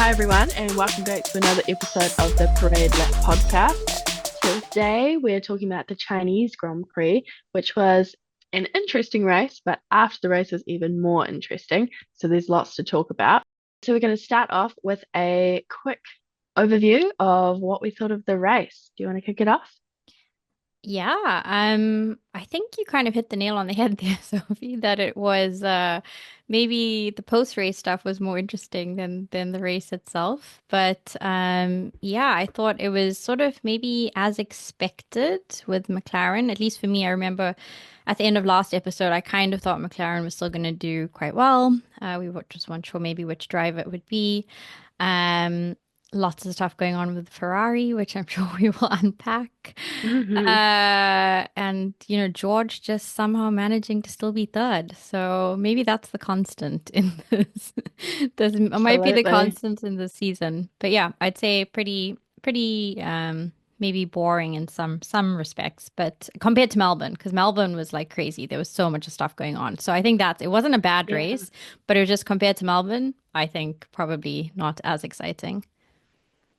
Hi, everyone, and welcome back to another episode of the Parade Lap podcast. Today, we're talking about the Chinese Grand Prix, which was an interesting race, but after the race was even more interesting. So, there's lots to talk about. So, we're going to start off with a quick overview of what we thought of the race. Do you want to kick it off? Yeah, I think you kind of hit the nail on the head there, Sophie, that it was maybe the post-race stuff was more interesting than the race itself. But yeah, I thought it was sort of maybe as expected with McLaren. At least for me, I remember at the end of last episode, I kind of thought McLaren was still going to do quite well. Just weren't sure maybe which driver it would be. Um, Lots of stuff going on with Ferrari, which I'm sure we will unpack. Hmm. And George just somehow managing to still be third. So maybe that's the constant in this. This might be the Absolutely. constant in the season. But yeah, I'd say pretty maybe boring in some respects, but compared to Melbourne, because Melbourne was like crazy. There was so much stuff going on. So I think that it wasn't a bad Yeah. race, but it was just compared to Melbourne, I think probably not as exciting.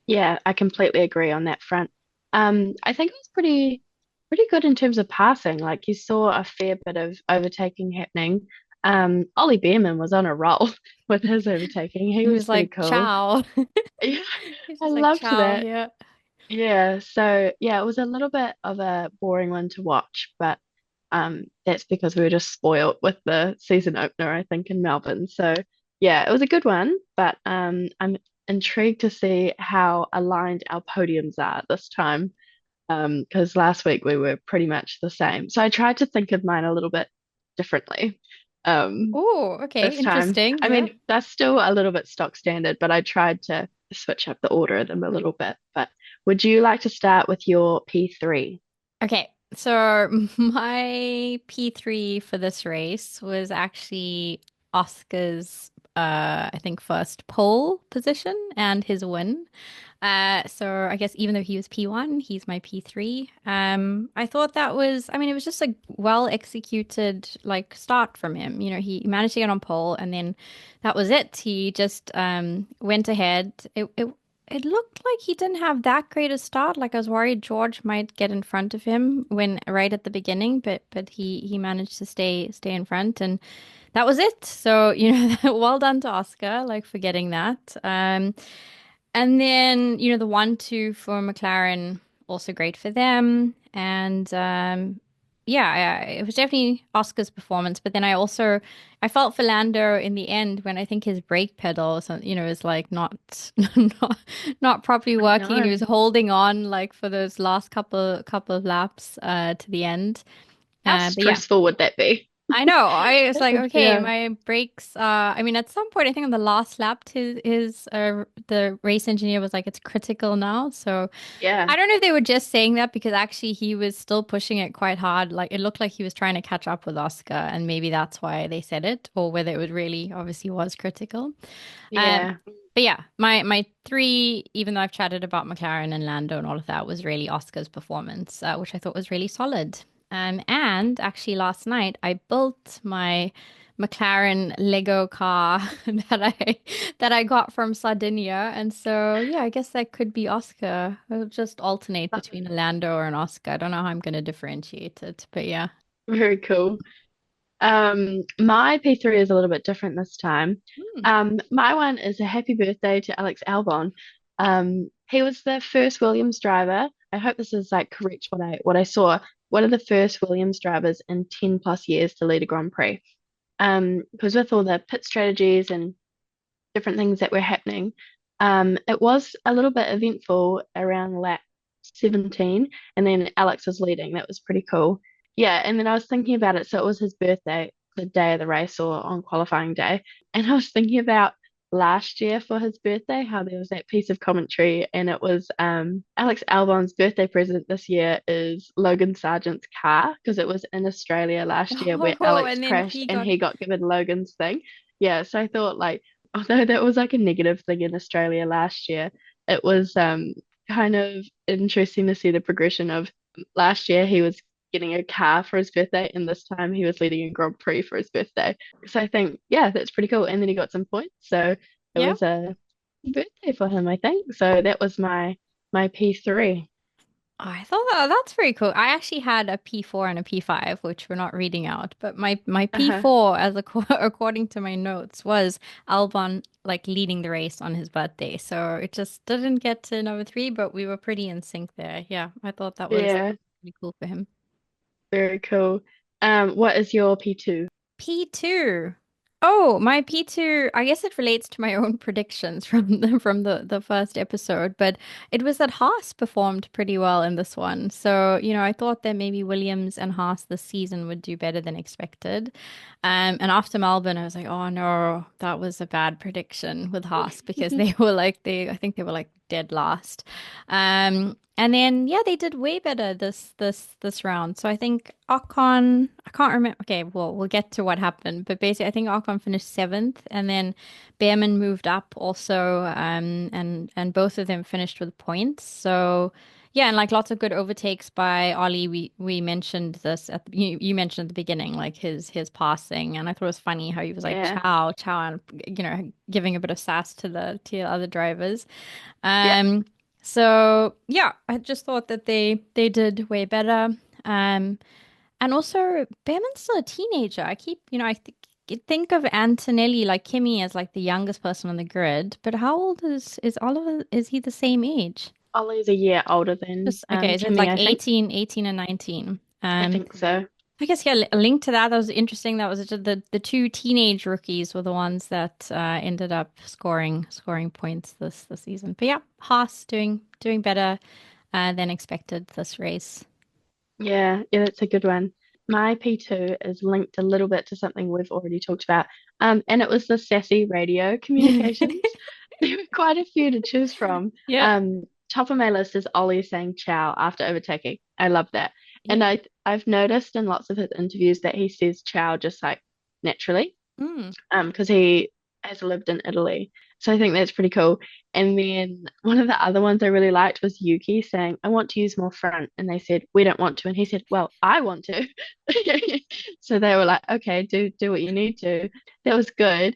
Yeah, I completely agree on that front. I think it was pretty good in terms of passing. Like you saw a fair bit of overtaking happening. Ollie Behrman was on a roll with his overtaking. He He was was pretty like, cool. ciao. Yeah, He's I just like, loved ciao, that. yeah. Yeah, so yeah, it was a little bit of a boring one to watch, but that's because we were just spoiled with the season opener, I think, in Melbourne. So yeah, it was a good one, but I'm intrigued to see how aligned our podiums are this time. Because last week we were pretty much the same. So I tried to think of mine a little bit differently. Oh, okay, This time. interesting. I Yeah. mean, that's still a little bit stock standard, but I tried to switch up the order of them a little bit. But would you like to start with your P3? Okay, so my P3 for this race was actually Oscar's, I think, first pole position and his win. So I guess even though he was P1, he's my P3. I thought that was, I mean, it was just a well executed like start from him. He managed to get on pole and then that was it. He just went ahead. It looked like he didn't have that great a start. Like I was worried George might get in front of him when right at the beginning, but he managed to stay in front and that was it. So, well done to Oscar, like for getting that. And then, the 1-2 for McLaren, also great for them. And yeah, it was definitely Oscar's performance. But then I felt for Lando in the end when I think his brake pedal, so, is like not, not properly I working, and he was know. holding on like for those last couple of laps to the end. How But yeah. stressful would that be? I know. I was like, okay, Yeah. my brakes. I mean, at some point, I think on the last lap, the race engineer was like, it's critical now. So Yeah. I don't know if they were just saying that because actually he was still pushing it quite hard. Like it looked like he was trying to catch up with Oscar, and maybe that's why they said it, or whether it would really obviously was critical. Um, Yeah. but yeah, my three, even though I've chatted about McLaren and Lando and all of that, was really Oscar's performance, which I thought was really solid. And actually last night I built my McLaren Lego car that I got from Sardinia. And so yeah, I guess that could be Oscar. I'll just alternate between a Lando or an Oscar. I don't know how I'm gonna differentiate it, but yeah. Very cool. My P3 is a little bit different this time. Hmm. My one is a happy birthday to Alex Albon. He was the first Williams driver. I hope this is like correct what I saw. One of the first Williams drivers in 10 plus years to lead a Grand Prix. Because with all the pit strategies and different things that were happening, it was a little bit eventful around lap 17, and then Alex was leading. That was pretty cool. Yeah, and then I was thinking about it. So it was his birthday, the day of the race or on qualifying day. And I was thinking about last year for his birthday, how there was that piece of commentary, and it was Alex Albon's birthday present this year is Logan Sargent's car, because it was in Australia last year where Oh, Alex and then crashed he and got he got given Logan's thing. Yeah, so I thought like, although that was like a negative thing in Australia last year, it was kind of interesting to see the progression of last year he was getting a car for his birthday, and this time he was leading a Grand Prix for his birthday. So I think, yeah, that's pretty cool. And then he got some points. So it yeah. was a birthday for him, I think. So that was my P3. Oh, I thought that's very cool. I actually had a P4 and a P5, which we're not reading out, but my Uh-huh. P4, according to my notes, was Albon like leading the race on his birthday. So it just didn't get to number three, but we were pretty in sync there. Yeah, I thought that was Yeah, pretty cool for him. very cool. What is your P2? P2. Oh, my P2, I guess it relates to my own predictions from the first episode, but it was that Haas performed pretty well in this one. So, I thought that maybe Williams and Haas this season would do better than expected. And after Melbourne, I was like, oh no, that was a bad prediction with Haas because they were like I think they were like dead last. And then yeah, they did way better this round. So I think Ocon, I can't remember. Okay, well we'll get to what happened, but basically I think Ocon finished seventh, and then Behrman moved up also, and both of them finished with points. So yeah, and like lots of good overtakes by Ollie. We mentioned this you mentioned at the beginning, like his passing, and I thought it was funny how he was like Yeah, chow chow, and giving a bit of sass to the other drivers. yeah. Um, so yeah, I just thought that they did way better. Um, and also Behrman's still a teenager. I keep, I think of Antonelli like Kimmy as like the youngest person on the grid, but how old is Oliver? Is he the same age? Ollie's a year older than Just okay, so it's Kimmy, like I think. 18 and 19. I think so. I guess yeah, a link to that. That was interesting. That was just the two teenage rookies were the ones that ended up scoring points this season. But yeah, Haas doing better than expected this race. Yeah, yeah, that's a good one. My P2 is linked a little bit to something we've already talked about. And it was the Sassy radio communications. There were quite a few to choose from. Yeah. Top of my list is Ollie saying ciao after overtaking. I love that. Yeah. And I've noticed in lots of his interviews that he says ciao just like naturally, Mm. because he has lived in Italy. So I think that's pretty cool. And then one of the other ones I really liked was Yuki saying, I want to use more front. And they said, we don't want to. And he said, well, I want to. So they were like, okay, do what you need to. That was good.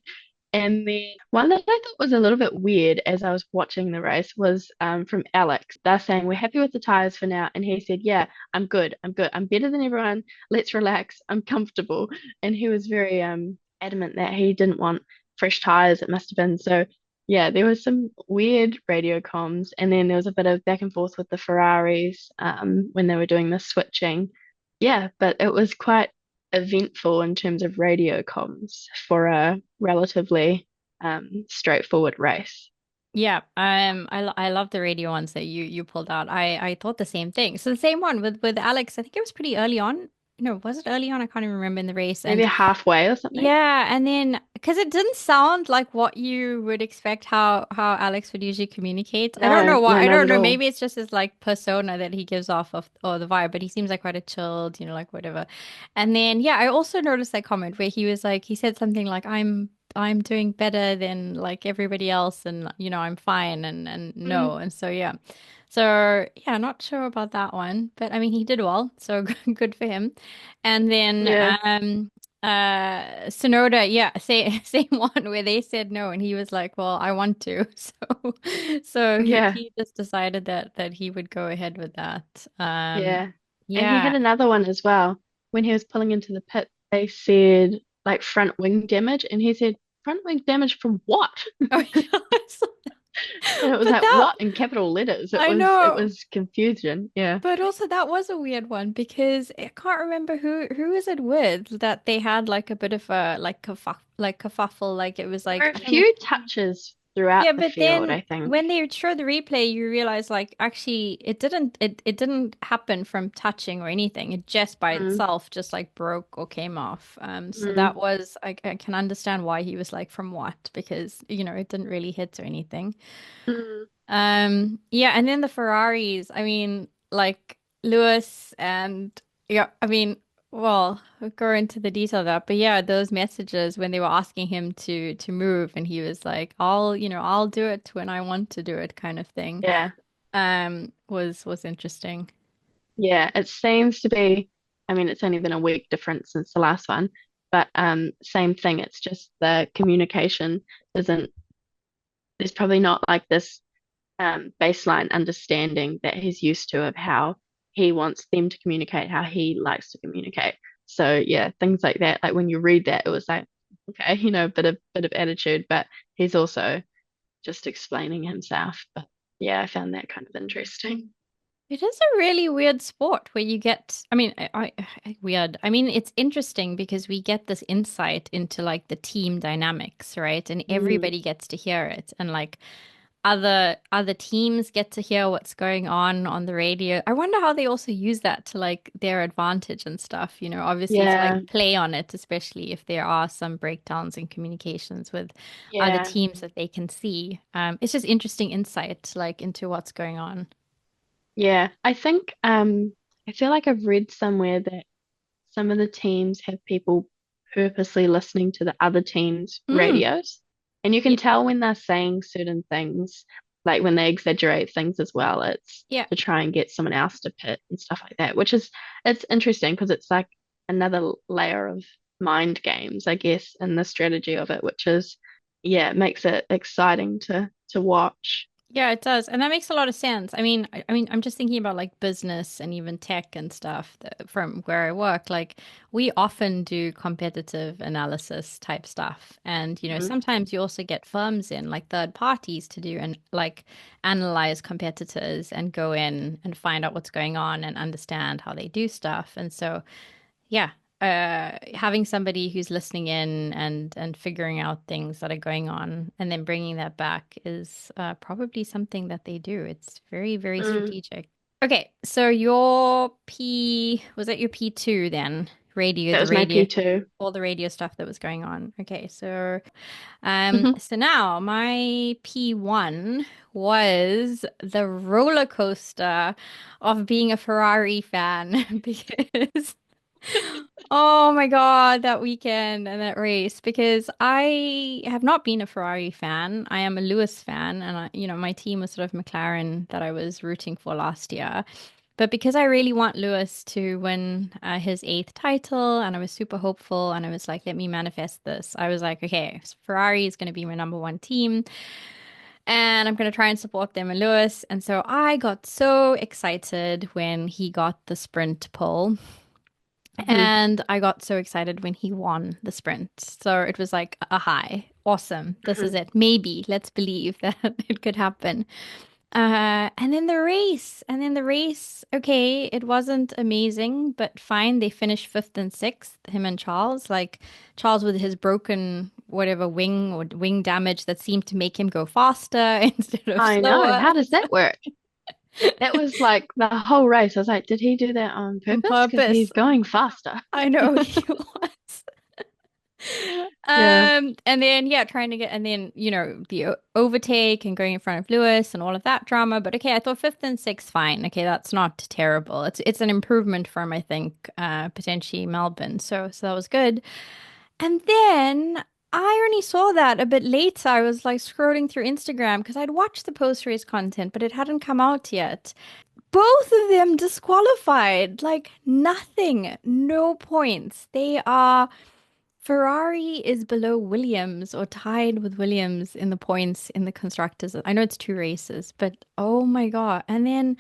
And then one that I thought was a little bit weird as I was watching the race was from Alex. They're saying, we're happy with the tires for now. And he said, yeah, I'm good. I'm good. I'm better than everyone. Let's relax. I'm comfortable. And he was very adamant that he didn't want fresh tires, it must have been. So yeah, there was some weird radio comms, and then there was a bit of back and forth with the Ferraris when they were doing the switching. Yeah, but it was quite eventful in terms of radio comms for a relatively straightforward race. Yeah, I love the radio ones that you pulled out. I thought the same thing. So the same one with Alex. I think it was pretty early on. No, was it early on? I can't even remember in the race. Maybe And halfway or something. yeah, and then because it didn't sound like what you would expect how Alex would usually communicate. I don't No, know why. no, I not don't at know. all. Maybe it's just his like persona that he gives off of or the vibe, but he seems like quite a chilled, like whatever. And then yeah, I also noticed that comment where he was like he said something like I'm doing better than like everybody else, and I'm fine, and Mm, no. And so yeah. So yeah, not sure about that one, but I mean he did well, so good for him. And then yeah, Sonoda, yeah, same one where they said no and he was like, well, I want to. So he, yeah, he just decided that he would go ahead with that. yeah. And he had Yeah. another one as well. When he was pulling into the pit, they said like front wing damage, and he said front wing damage from what? Oh, yeah. And it was But like that what in capital letters? It I was it know. was confusion. Yeah. But also that was a weird one because I can't remember who is it with that they had like a bit of a like kerfuffle, like it was There were like a I think. few touches Yeah, throughout the but field, then I think. when they show the replay, you realize like actually it didn't happen from touching or anything. It just by Mm, itself just like broke or came off. So mm, that was I can understand why he was like from what because it didn't really hit or anything. mm. Yeah, and then the Ferraris, I mean, like Lewis and yeah, I mean, well, we'll go into the detail of that, but yeah, those messages when they were asking him to move and he was like, I'll do it when I want to do it kind of thing. Yeah. Was interesting. Yeah. It seems to be, I mean, it's only been a week difference since the last one, but same thing. It's just the communication isn't there's probably not like this baseline understanding that he's used to of how he wants them to communicate, how he likes to communicate. So yeah, things like that. Like when you read that, it was like, okay, bit of attitude, but he's also just explaining himself. But yeah, I found that kind of interesting. It is a really weird sport where you get, I mean, weird. I mean, it's interesting because we get this insight into like the team dynamics, right? And Mm, everybody gets to hear it. And like other teams get to hear what's going on the radio. I wonder how they also use that to like their advantage and stuff, obviously to like yeah, play on it, especially if there are some breakdowns in communications with other yeah, teams that they can see. It's just interesting insight like into what's going on. yeah. I think I feel like I've read somewhere that some of the teams have people purposely listening to the other team's Mm, radios. And you can yeah, tell when they're saying certain things, like when they exaggerate things as well, it's yeah. to try and get someone else to pit and stuff like that, which is it's interesting because it's like another layer of mind games, I guess, in the strategy of it, which is yeah, it makes it exciting to watch. Yeah, it does. And that makes a lot of sense. I mean, I'm just thinking about like business and even tech and stuff from where I work. Like we often do competitive analysis type stuff. And, Mhm. sometimes you also get firms in, like third parties to do and like analyze competitors and go in and find out what's going on and understand how they do stuff. And so yeah. Having somebody who's listening in and figuring out things that are going on and then bringing that back is probably something that they do. It's very, very Mm, strategic. Okay, so your was that your P2 then? that was my Radio, P2. all the radio stuff that was going on. Okay, so now my P1 was the roller coaster of being a Ferrari fan because oh my God, that weekend and that race because I have not been a Ferrari fan. I am a Lewis fan and my team was sort of McLaren that I was rooting for last year. But because I really want Lewis to win his eighth title, and I was super hopeful, and I was like, let me manifest this. I was like, okay, Ferrari is going to be my number one team, and I'm going to try and support them and Lewis. And so I got so excited when he got the sprint pole. Mhm. And I got so excited when he won the sprint. So it was like a high. Awesome. This is Mhm. it. Maybe. Let's believe that it could happen. And then the race, okay, it wasn't amazing, but fine. They finished fifth and sixth, him and Charles. Like Charles with his broken whatever wing or wing damage that seemed to make him go faster instead of I know. slower How does that work? That was like the whole race. I was like, did he do that on on purpose? Because purpose. he's going faster. I know he was. Yeah. And then yeah, trying to get and then the overtake and going in front of Lewis and all of that drama. But okay, I thought fifth and sixth fine. Okay, that's not terrible. It's an improvement from I think potentially Melbourne. So that was good. And then I only saw that a bit later. I was like scrolling through Instagram because I'd watched the post race content, but it hadn't come out yet. Both of them disqualified. Like nothing, no points. They are. Ferrari is below Williams or tied with Williams in the points in the constructors. I know it's two races, but oh my God. And then,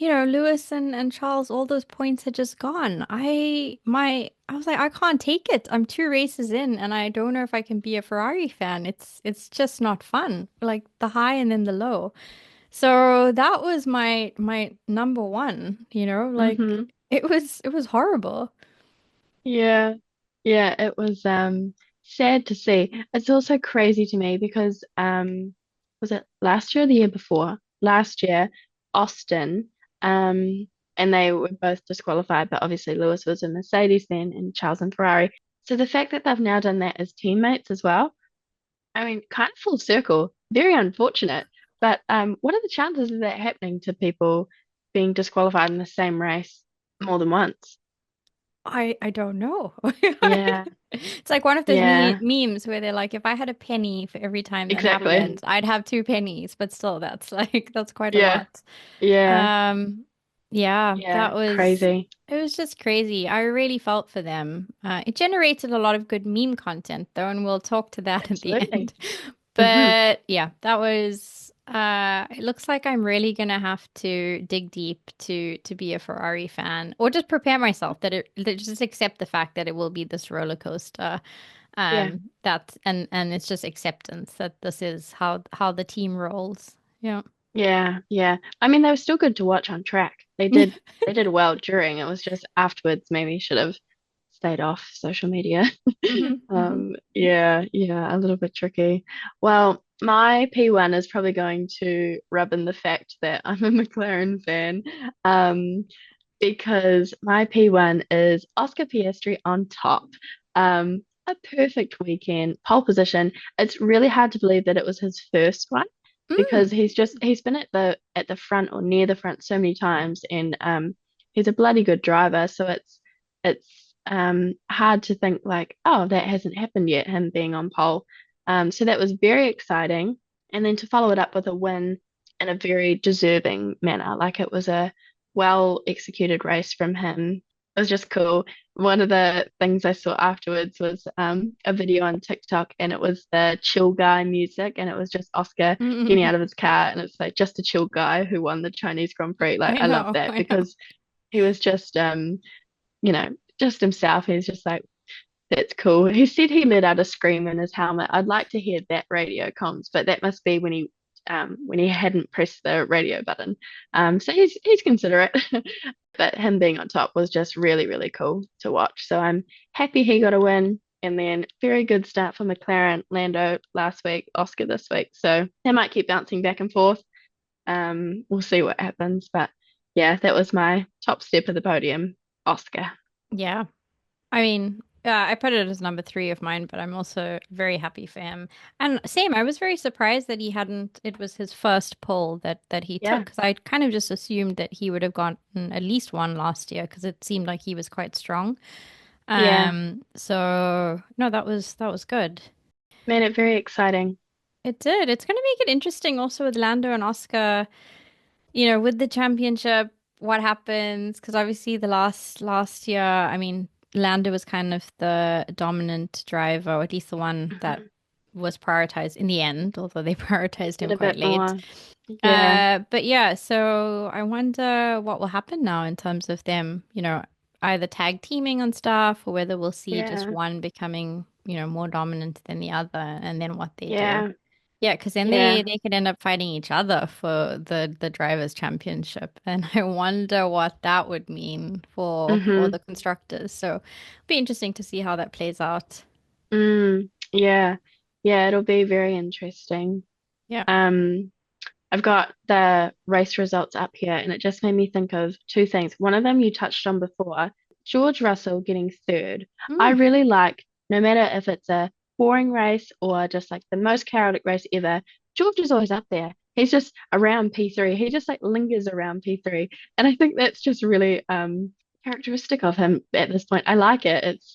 Lewis and Charles, all those points had just gone. I was like, I can't take it. I'm two races in and I don't know if I can be a Ferrari fan. It's just not fun. Like the high and then the low. So that was my number one, like hmm it was horrible. Yeah. Yeah. It was sad to see. It's also crazy to me because was it last year or the year before? Last year, Austin, and they were both disqualified, but obviously Lewis was a Mercedes then and Charles and Ferrari. So the fact that they've now done that as teammates as well. I mean, kind of full circle. Very unfortunate. But what are the chances of that happening to people being disqualified in the same race more than once? I don't know. Yeah, It's like one of those yeah, memes where they're like, if I had a penny for every time that exactly. happened, I'd have two pennies, but still that's like that's quite a Yeah, lot. yeah, Um yeah, yeah, crazy. it was just crazy. I really felt for them. It generated a lot of good meme content though, and we'll talk to that at the Absolutely. end. Hmm. But yeah, that was it looks like I'm really gonna have to dig deep to be a Ferrari fan or just prepare myself that just accept the fact that it will be this roller coaster. Yeah. That and it's just acceptance that this is how the team rolls. Yeah. Yeah, yeah. I mean, they were still good to watch on track. They did well during. It was just afterwards maybe should have stayed off social media. Hmm. Hmm. Yeah, yeah, a little bit tricky. Well, my P1 is probably going to rub in the fact that I'm a McLaren fan. Um, because my P1 is Oscar Piastri on top. A perfect weekend, pole position. It's really hard to believe that it was his first one because Mm. he's been at the front or near the front so many times, and he's a bloody good driver. So it's hard to think like, oh, that hasn't happened yet, him being on pole. So that was very exciting, and then to follow it up with a win in a very deserving manner, like it was a well executed race from him. It was just cool. One of the things I saw afterwards was a video on TikTok, and it was the chill guy music, and it was just Oscar getting out of his car, and it's like just a chill guy who won the Chinese Grand Prix. Like I I love know, that I know. because he was just you know, just himself. He's just like that's cool. He said he let out a scream in his helmet. I'd like to hear that radio comms, but that must be when he hadn't pressed the radio button. So he's considerate. But him being on top was just really, really cool to watch. So I'm happy he got a win. And then very good start for McLaren, Lando last week, Oscar this week. So they might keep bouncing back and forth. We'll see what happens. But yeah, that was my top step of the podium, Oscar. Yeah. I mean, I put it as number three of mine, but I'm also very happy for him. And same, I was very surprised that he hadn't, it was his first pole that he took, Yeah, because I kind of just assumed that he would have gotten at least one last year, because it seemed like he was quite strong. yeah. So no, that was good. Made it very exciting. It did. It's going to make it interesting also with Lando and Oscar, with the championship, what happens? Because obviously the last year, I mean, Lando was kind of the dominant driver, or at least the one that Mhm. was prioritized in the end, although they prioritized Did him a quite bit late. more. Yeah, But yeah, so I wonder what will happen now in terms of them, either tag teaming on stuff, or whether we'll see just yeah, one becoming, more dominant than the other, and then what they do. yeah, Yeah, because then they yeah. they could end up fighting each other for the drivers' championship, and I wonder what that would mean for Hmm. the constructors. So, it'll be interesting to see how that plays out. Yeah, yeah, it'll be very interesting. Yeah. Um, I've got the race results up here, and it just made me think of two things. One of them you touched on before, George Russell getting third. I Mm. really like, no matter if it's a boring race or just like the most chaotic race ever, George is always up there. He's just around P3. He just like lingers around P3. And I think that's just really characteristic of him at this point. I like it. It's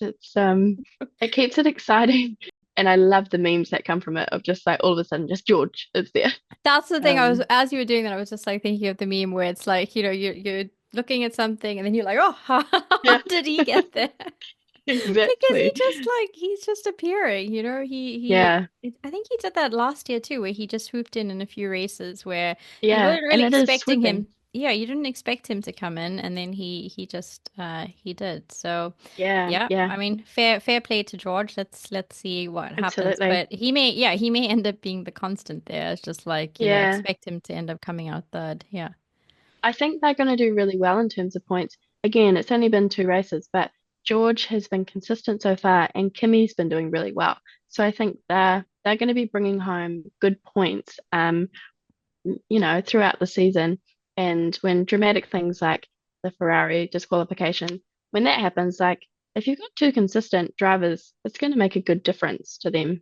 it keeps it exciting. And I love the memes that come from it of just like all of a sudden just George is there. That's the thing. As you were doing that, I was just like thinking of the meme where it's like, you're looking at something and then you're like, oh, how Yeah, did he get there? Because exactly. he's just appearing, Yeah, I think he did that last year too, where he just swooped in a few races where you yeah. weren't And really it is expecting swooping. him. Yeah, you didn't expect him to come in, and then he just he did. So Yeah, yeah, yeah, I mean, fair play to George. Let's see what happens. absolutely. But he may end up being the constant there. It's just like, Yeah. expect him to end up coming out third. Yeah. I think they're going to do really well in terms of points. Again, it's only been two races, but George has been consistent so far, and Kimmy's been doing really well. So I think they're going to be bringing home good points, throughout the season. And when dramatic things like the Ferrari disqualification, when that happens, like if you've got two consistent drivers, it's going to make a good difference to them.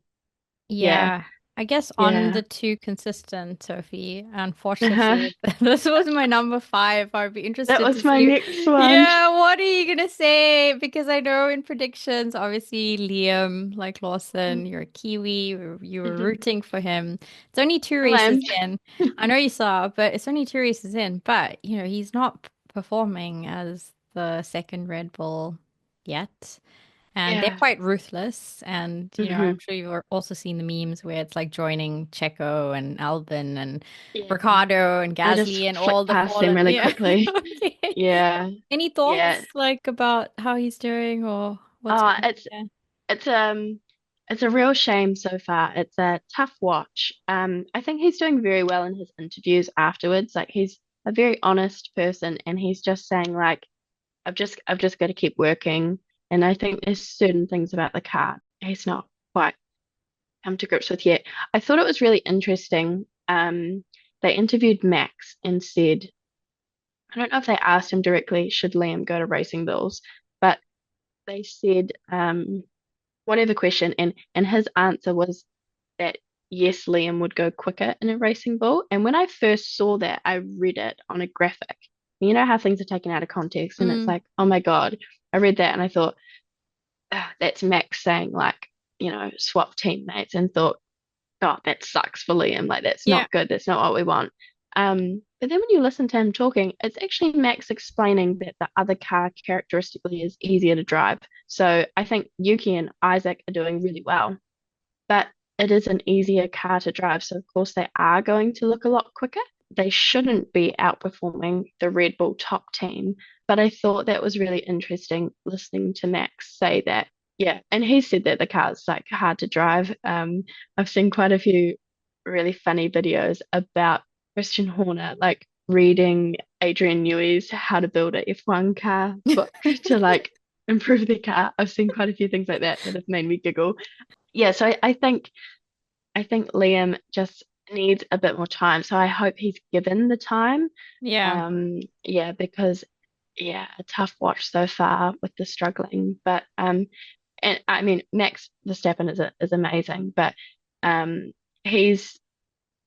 Yeah, Yeah, I guess on yeah. the two consistent, Sophie, Uh-huh. unfortunately, this was my number five. I'd be That interested to was my see. next one. Yeah, what are you gonna say? Because I know in predictions, obviously Liam, like Lawson, you're a Kiwi, you were rooting for him. It's only two Still races am. in. I know you saw, but it's only two races in. But he's not performing as the second Red Bull yet. and they're Yeah. quite ruthless. And I'm Hmm. sure you've also seen the memes where it's like joining Checo and Albon and Yeah. Ricardo and I just Gasly and all flicked the past them fallen. really Yeah. quickly. Okay. Yeah. Any Yeah. thoughts like about how he's doing or what's Uh, going it's on it's it's a real shame so far. It's a tough watch. I think he's doing very well in his interviews afterwards. Like he's a very honest person and he's just saying like I've just got to keep working. And I think there's certain things about the car he's not quite come to grips with yet. I thought it was really interesting. They interviewed Max and said, I don't know if they asked him directly, should Liam go to Racing Bulls, but they said, whatever question, and his answer was that yes, Liam would go quicker in a racing bull. And when I first saw that, I read it on a graphic. You know how things are taken out of context, and it's there? like, oh my God, I read that and I thought, that's Max saying like, swap teammates, and thought, God, that sucks for Liam. Like that's Yeah. not good. That's not what we want. But then when you listen to him talking, it's actually Max explaining that the other car characteristically is easier to drive. So I think Yuki and Isaac are doing really well, but it is an easier car to drive. So of course they are going to look a lot quicker. They shouldn't be outperforming the Red Bull top team. But I thought that was really interesting listening to Max say that. Yeah, and he said that the car's like hard to drive. I've seen quite a few really funny videos about Christian Horner like reading Adrian Newey's How to Build a F1 Car book to like improve their car. I've seen quite a few things like that that have made me giggle. Yeah, so I think Liam just needs a bit more time. So I hope he's given the time. Yeah. Yeah, because yeah, a tough watch so far with the struggling. But and I mean Max Verstappen is amazing, but um he's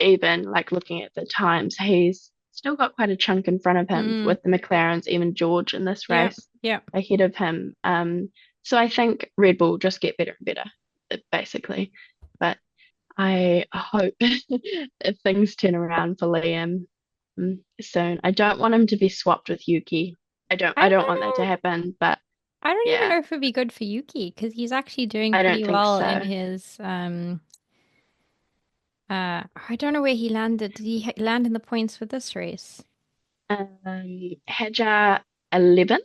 even like looking at the times, he's still got quite a chunk in front of him Mm, with the McLarens, even George in this yeah. race Yeah. ahead of him. So I think Red Bull just get better and better, basically. But I hope if things turn around for Liam soon. I don't want him to be swapped with Yuki. I I don't don't want that to know. happen, but I don't even yeah, know if it'd be good for Yuki because he's actually doing I pretty don't think well in so. his I don't know where he landed. Did he land in the points for this race? Hajar 11th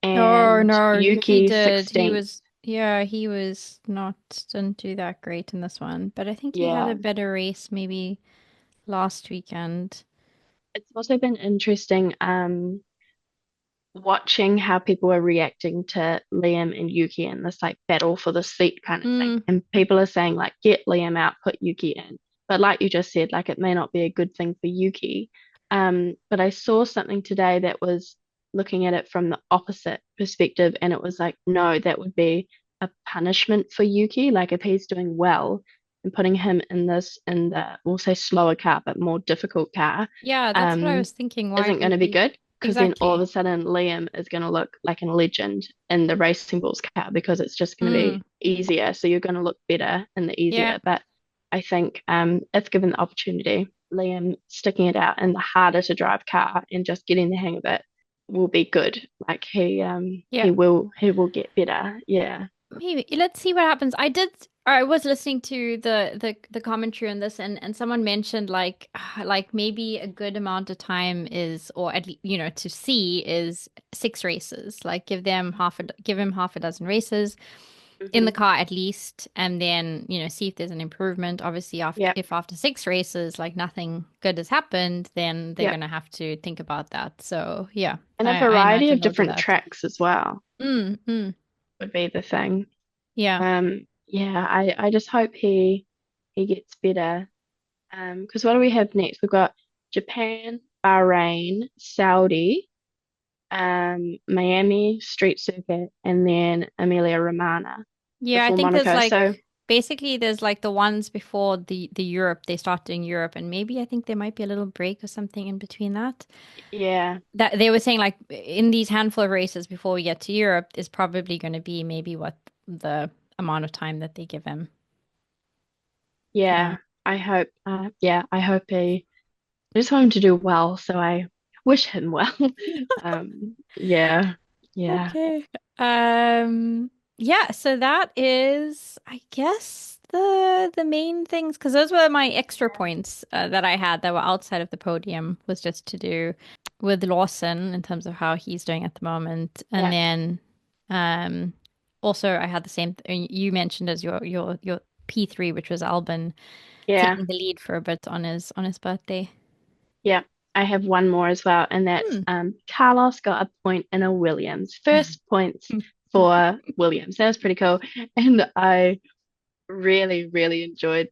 Oh and no, he Yuki did. 16th. He was not didn't do that great in this one, but I think he had a Yeah. better race maybe last weekend. It's also been interesting watching how people are reacting to Liam and Yuki in this like battle for the seat kind of thing. Mm, And people are saying like get Liam out, put Yuki in. But like you just said, like it may not be a good thing for Yuki. But I saw something today that was looking at it from the opposite perspective, and it was like, no, that would be a punishment for Yuki. Like if he's doing well and putting him in the we'll say slower car, but more difficult car, yeah, that's what I um, was thinking. Why isn't going would to be we? good because then all of Exactly. a sudden Liam is going to look like a legend in the Racing Bulls car because it's just going to Mm, be easier. So you're going to look better in the yeah. easier. But I think if given the opportunity, Liam sticking it out in the harder to drive car and just getting the hang of it will be good. Like Yeah. he will get better. Yeah. Maybe let's see what happens. I was listening to the commentary on this and someone mentioned like maybe a good amount of time is or at least to see is 6 races. Like give him half a dozen races in the Hmm. car at least and then see if there's an improvement. Obviously Yeah. after 6 races like nothing good has happened, then they're Yeah. gonna have to think about that. So yeah, And a I variety imagine of they'll do different that. tracks as well Mm. would be the thing. Yeah. Yeah, I just hope he gets better. Because what do we have next? We've got Japan, Bahrain, Saudi, Miami Street Circuit, and then Emilia Romagna Yeah, I before think there's Monaco. So like basically there's like the ones before the Europe they start doing Europe and maybe I think there might be a little break or something in between that. yeah, That they were saying like in these handful of races before we get to Europe is probably going to be maybe what the amount of time that they give him. Yeah. yeah. I hope I just want him to do well. So I wish him well. Yeah, yeah. Okay. Um Yeah, so that is, I guess, the main things, because those were my extra points that I had that were outside of the podium, was just to do with Lawson in terms of how he's doing at the moment. And Yeah. then um also I had the same th you mentioned as your P3, which was Albon Yeah. taking the lead for a bit on his birthday. Yeah. I have one more as well, and that's Hmm. Carlos got a point in a Williams. First points for Williams. That was pretty cool. And I really, really enjoyed,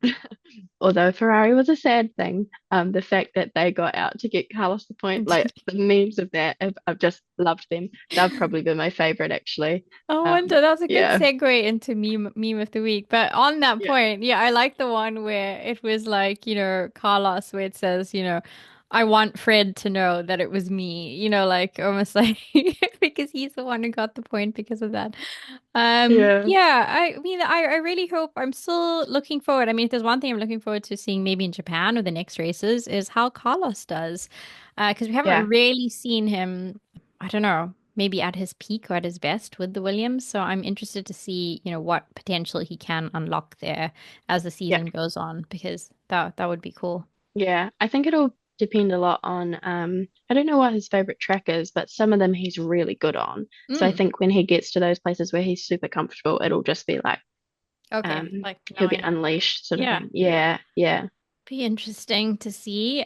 although Ferrari was a sad thing, the fact that they got out to get Carlos the point. Like the memes of that, I've just loved them. They've probably been my favorite, actually. I wonder, that's a good Yeah, segue into meme of the week. But on that yeah, point, yeah, I like the one where it was like, Carlos, where it says, I want Fred to know that it was me, like almost like because he's the one who got the point because of that. yeah, Yeah, I mean, I really hope, I'm still looking forward. I mean, if there's one thing I'm looking forward to seeing maybe in Japan or the next races is how Carlos does. Because we haven't yeah, really seen him, I don't know, maybe at his peak or at his best with the Williams. So I'm interested to see, what potential he can unlock there as the yeah, season goes on, because that would be cool. yeah. I think it'll depend a lot on, I don't know what his favorite track is, but some of them he's really good on. So I Mm, think when he gets to those places where he's super comfortable, it'll just be like, okay, like he'll be knowing. unleashed sort of Yeah. thing. Yeah, yeah, Be interesting to see.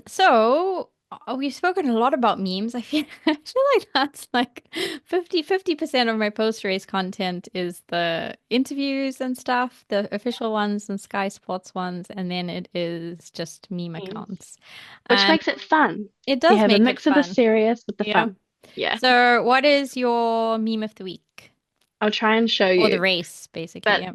So we've spoken a lot about memes. I feel like that's like 50% of my post-race content is the interviews and stuff, the official ones and Sky Sports ones, and then it is just meme memes. accounts. Which Um, makes it fun. it You does have a make it mix of the fun. serious with the Yeah. fun. Yeah, So what is your meme of the week? I'll try and show Or the you. race, basically. But Yeah.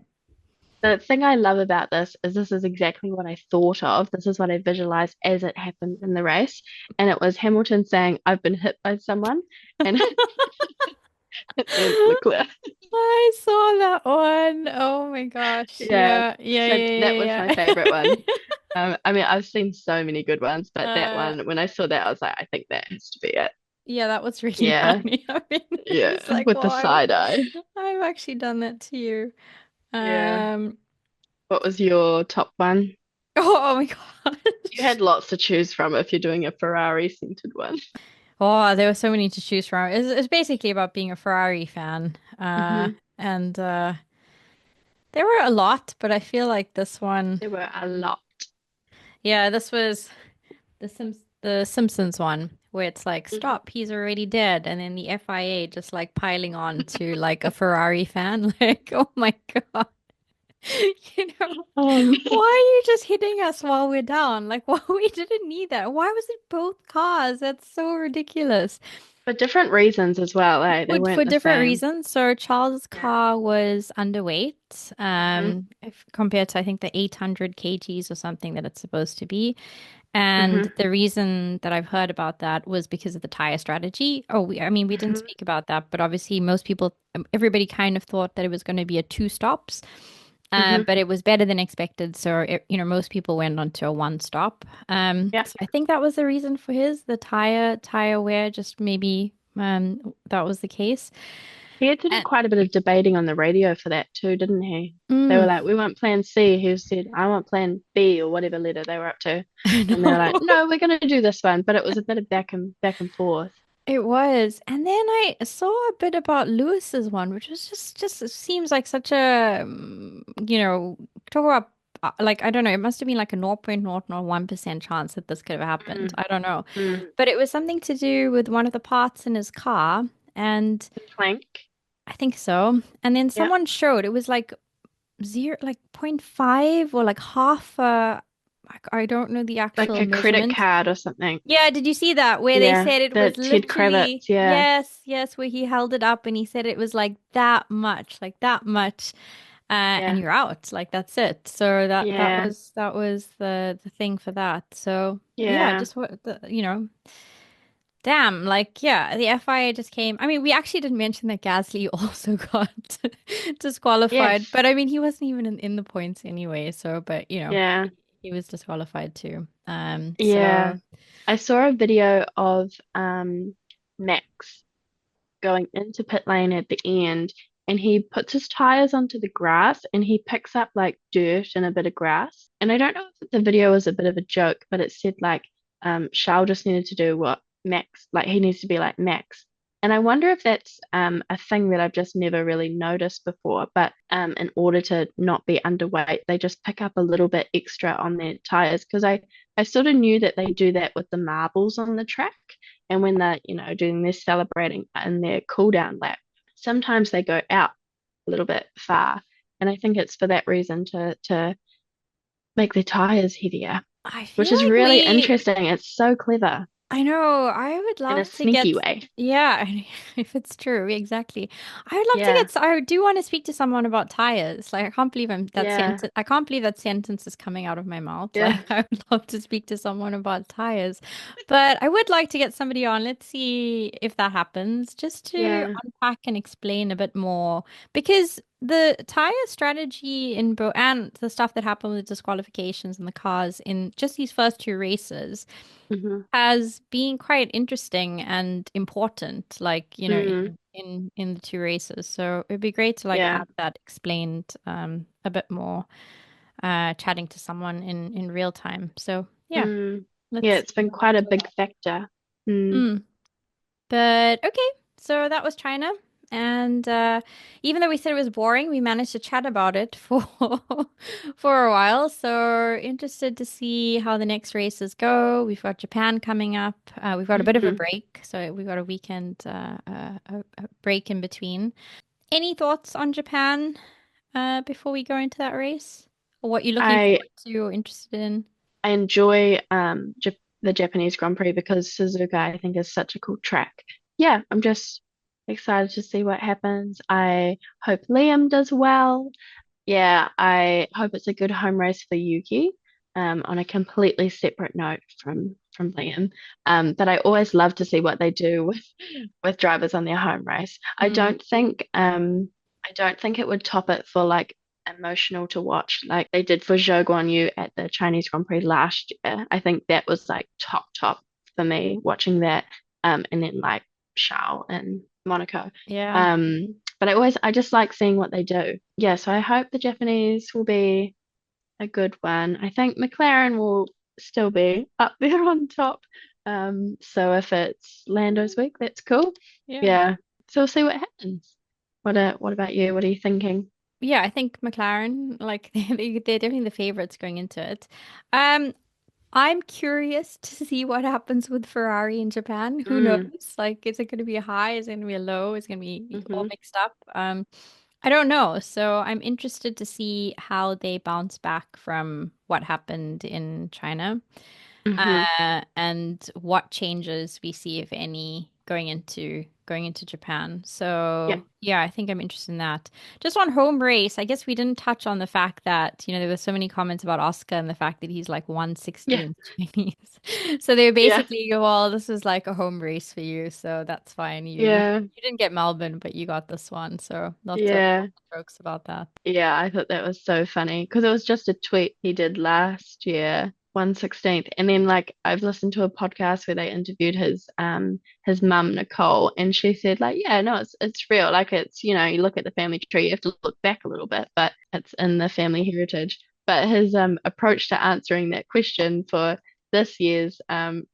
the thing I love about this is exactly what I thought of. This is what I visualized as it happened in the race. And it was Hamilton saying, I've been hit by someone, and, and Leclerc. I saw that one. Oh my gosh. Yeah. Yeah, yeah, So that was yeah, my yeah, favorite one. yeah. I mean, I've seen so many good ones, but that Uh, one, when I saw that, I was like, I think that has to be it. yeah, that was really Yeah. funny. I mean, Yeah. it's like, With the wow, side eye. I've actually done that to you. Yeah. Um, What was your top one? oh my You gosh. had lots to choose from if you're doing a Ferrari centered one. Oh, there were so many to choose from. It's basically about being a Ferrari fan. Hmm. And there were a lot, but I feel like this one, There were a lot. yeah, this was the Simpsons one, where it's like, Mhm. stop, he's already dead, and then the FIA just like piling on to like a Ferrari fan, like, oh my God. You know, Um, why are you just hitting us while we're down? Like, why we didn't need that? Why was it both cars? That's so ridiculous. for different reasons as well, eh? They For weren't the different same. reasons. So Charles' Yeah. car was underweight, Hmm. if compared to I think the 800 kgs or something that it's supposed to be. Hmm. And the reason that I've heard about that was because of the tire strategy. Oh, I mean, we didn't Hmm. speak about that, but obviously most people, everybody kind of thought that it was going to be a two stops. Hmm. But it was better than expected. So, most people went on to a one stop. Yeah. So I think that was the reason for the tire wear, just maybe that was the case. He had to do And, quite a bit of debating on the radio for that too, didn't he? They were mm, like, we want plan C. He said, I want plan B or whatever letter they were up to. I And they were like, know. no, we're going to do this one. But it was a bit of back and forth. It was. And then I saw a bit about Lewis's one, which was just it seems like such a, talk about like, I don't know, it must have been like a 0.001% chance that this could have happened. Mm, I don't know. mm. But it was something to do with one of the parts in his car, and The plank. I think so. And then Yeah. someone showed it was like zero, like point 0.5 or like half I don't know the Like actual a credit measurement. card or something. Yeah, did you see that where they Yeah. said it The was Ted literally, Kravitz. Yeah. yes, yes, where he held it up and he said it was like that much, and Yeah. you're out, like that's it. So Yeah. that was the thing for that. So yeah, Yeah. just what damn, like yeah, the FIA just came. I mean, we actually didn't mention that Gasly also got disqualified, Yes. but I mean, he wasn't even in the points anyway. So, but Yeah. he was disqualified too. Yeah. So. I saw a video of Max going into pit lane at the end, and he puts his tires onto the grass and he picks up like dirt and a bit of grass. And I don't know if the video was a bit of a joke, but it said like Charles just needed to do what Max, like he needs to be like Max. And I wonder if that's a thing that I've just never really noticed before. But in order to not be underweight, they just pick up a little bit extra on their tires because I sort of knew that they do that with the marbles on the track. And when they're, doing their celebrating in their cool down lap, sometimes they go out a little bit far. And I think it's for that reason to make their tires heavier, I feel which is like really interesting. It's so clever I know. I would in a love to sneaky get, way. yeah, if it's true, exactly. I would love to Yeah, get, I do want to speak to someone about tires. Like, I can't believe that yeah, sentence, I can't believe that sentence is coming out of my mouth. Like, yeah, I would love to speak to someone about tires. But I would like to get somebody on. Let's see if that happens, just to yeah. unpack and explain a bit more. Because the tire strategy in Bro and the stuff that happened with disqualifications and the cars in just these first two races Hmm. has been quite interesting and important, like, Mm, in the two races. So it'd be great to like yeah. have that explained a bit more, chatting to someone in real time. So yeah, Mm. Yeah, let's it's see. been quite a big factor. Mm. Mm. But okay, so that was China. And even though we said it was boring, we managed to chat about it for for a while. So interested to see how the next races go. We've got Japan coming up. We've got a bit of a Hmm. break, so we've got a weekend, a break in between. Any thoughts on Japan before we go into that race, or what you're looking I forward to or interested in? I enjoy Jap the Japanese Grand Prix because Suzuka I think is such a cool track. Yeah, I'm just excited to see what happens. I hope Liam does well. Yeah, I hope it's a good home race for Yuki. On a completely separate note from Liam, but I always love to see what they do with drivers on their home race. Mm, I don't think it would top it for like emotional to watch like they did for Zhou Guanyu at the Chinese Grand Prix last year. I think that was like top for me watching that. And then like Charles and Monaco. yeah. But I just like seeing what they do. Yeah, so I hope the Japanese will be a good one. I think McLaren will still be up there on top. So if it's Lando's week, that's cool. Yeah. Yeah. So we'll see what happens. What about you? What are you thinking? Yeah, I think McLaren, like they're definitely the favorites going into it. Um, I'm curious to see what happens with Ferrari in Japan. Who knows? Mm, Like, is it going to be a high? Is it going to be a low? Is it going to be all hmm mixed up? I don't know. So I'm interested to see how they bounce back from what happened in China, hmm and what changes we see, if any, going into Japan. Yeah. So yeah, I think I'm interested in that. Just on home race, I guess we didn't touch on the fact that, there were so many comments about Oscar and the fact that he's like Yeah. 1/16 Chinese. So they were Yeah. basically, well, this was like a home race for you, so that's fine. Yeah. You didn't get Melbourne, but you got this one. So Yeah. lots of jokes about that. Yeah, I thought that was so funny because it was just a tweet he did last year, 1/16th. And then like I've listened to a podcast where they interviewed his mum, Nicole, and she said like, yeah, no, it's real. Like it's, you look at the family tree, you have to look back a little bit, but it's in the family heritage. But his approach to answering that question for this year's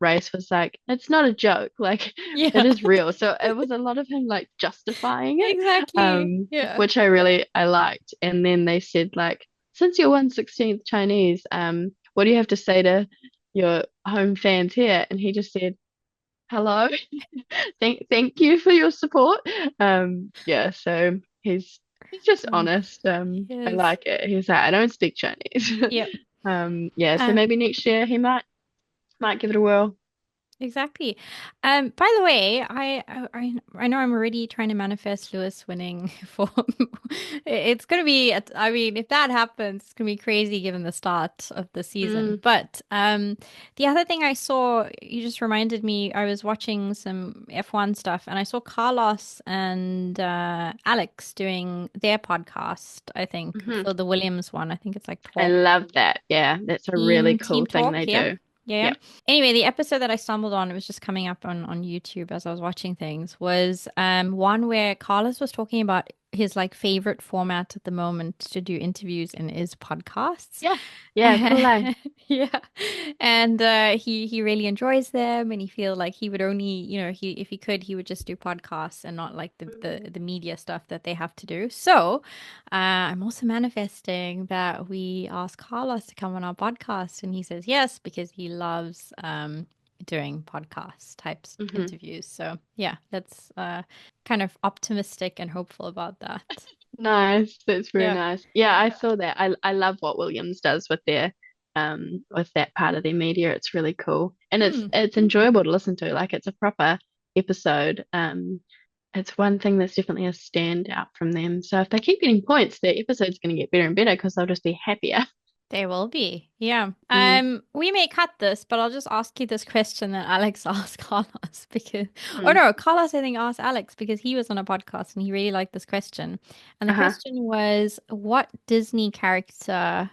race was like, it's not a joke, like it Yeah, is real. So it was a lot of him like justifying it. exactly. Yeah. Which I liked. And then they said like, since you're 1/16th Chinese, what do you have to say to your home fans here? And he just said, hello, thank you for your support. Yeah, so he's just Mm, honest. I yes. like it. He's like, I don't speak Chinese. Yep. Yeah, so Uh, maybe next year he might give it a whirl. exactly. By the way, I know I'm already trying to manifest Lewis winning for it's gonna be I mean, if that happens, it's gonna be crazy given the start of the season. Mm, But the other thing I saw, you just reminded me, I was watching some F1 stuff and I saw Carlos and Alex doing their podcast, I think, hmm for the Williams one. I think it's like I Talk. love that. Yeah, that's a really Team cool thing they Talk, yeah. do. Yeah. Yep. Anyway, the episode that I stumbled on, it was just coming up on YouTube as I was watching things, was one where Carlos was talking about his like favorite format at the moment to do interviews in is podcasts. Yeah. Yeah, cool. Yeah. And he really enjoys them, and he feel like he would only, he if he could, he would just do podcasts and not like the media stuff that they have to do. So, I'm also manifesting that we ask Carlos to come on our podcast, and he says yes because he loves doing podcast types Mm-hmm. interviews. So, yeah, that's kind of optimistic and hopeful about that. Nice. That's very Yeah. nice. Yeah, I saw that. I love what Williams does with that part of their media. It's really cool. And Hmm. it's enjoyable to listen to. Like it's a proper episode. It's one thing that's definitely a standout from them. So if they keep getting points, their episode's gonna get better and better because they'll just be happier. They will be. Yeah. Mm. We may cut this, but I'll just ask you this question that Alex asked Carlos because, oh Mm. no, Carlos I think asked Alex because he was on a podcast and he really liked this question. And the Uh-huh. question was, what Disney character,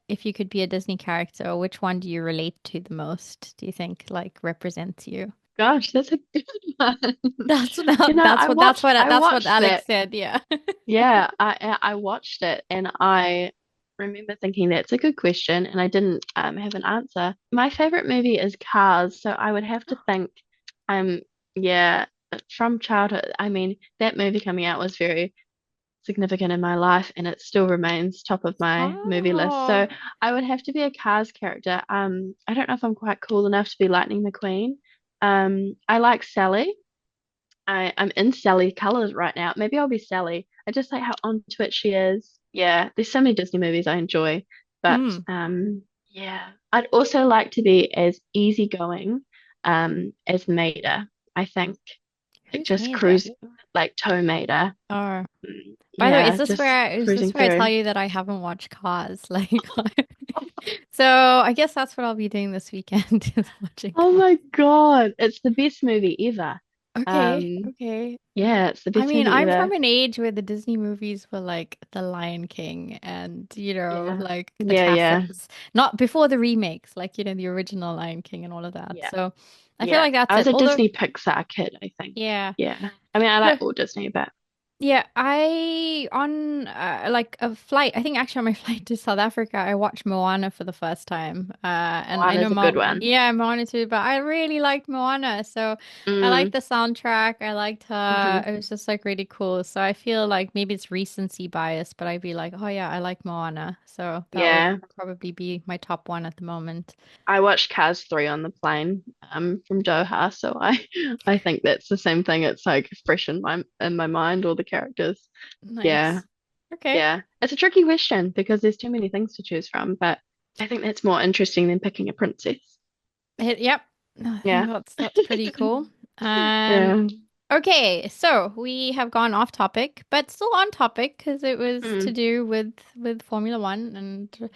if you could be a Disney character, which one do you relate to the most? Do you think like represents you? Gosh, that's a good one. That's You what know, that's what that's what I that's what watched Alex that. said. Yeah. Yeah, I watched it and I remember thinking that's a good question and I didn't have an answer. My favorite movie is Cars, so I would have to think um yeah, from childhood. I mean, that movie coming out was very significant in my life and it still remains top of my movie list. Oh. So I would have to be a Cars character. I don't know if I'm quite cool enough to be Lightning McQueen. I like Sally. I'm in Sally colors right now. Maybe I'll be Sally. I just like how onto it she is. Yeah, there's so many Disney movies I enjoy, but Hmm. yeah, I'd also like to be as easygoing as Maida. I think like Who's just made that? cruise like Tow Maida. Oh. By the way, Yeah, just is this cruising where I tell through. you that I haven't watched Cars? Like, so I guess that's what I'll be doing this weekend is watching Oh Cars. my God, it's the best movie ever. Okay, Um, okay. yeah, it's the I best mean, movie I'm ever. from an age where the Disney movies were like The Lion King and, Yeah, like the yeah, yeah, classics. Not before the remakes, like, the original Lion King and all of that. yeah. So I feel Yeah, like that's I was it. a Although, Disney Pixar kid, I think. yeah. Yeah. I mean, I like all Disney, but Yeah, I on like a flight. I think actually on my flight to South Africa, I watched Moana for the first time. And I know Moana's a good one. yeah, Moana too, but I really liked Moana. So I liked Mm, the soundtrack. I liked her. hmm. It was just like really cool. So I feel like maybe it's recency bias, but I'd be like, oh yeah, I like Moana. So that would Yeah. probably be my top one at the moment. I watched Cars 3 on the plane from Doha, so I think that's the same thing. It's like fresh in my mind, all the characters. Yeah. Nice. Okay. Yeah. It's a tricky question because there's too many things to choose from, but I think that's more interesting than picking a princess. Yep. I think Yeah. that's pretty cool. Um, Yeah. Okay, so we have gone off topic, but still on topic because it was to Mm. do with Formula One and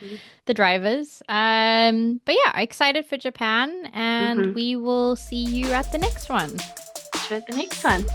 the drivers. But yeah, excited for Japan, and Mm-hmm. we will see you at the next one. See you at the next one.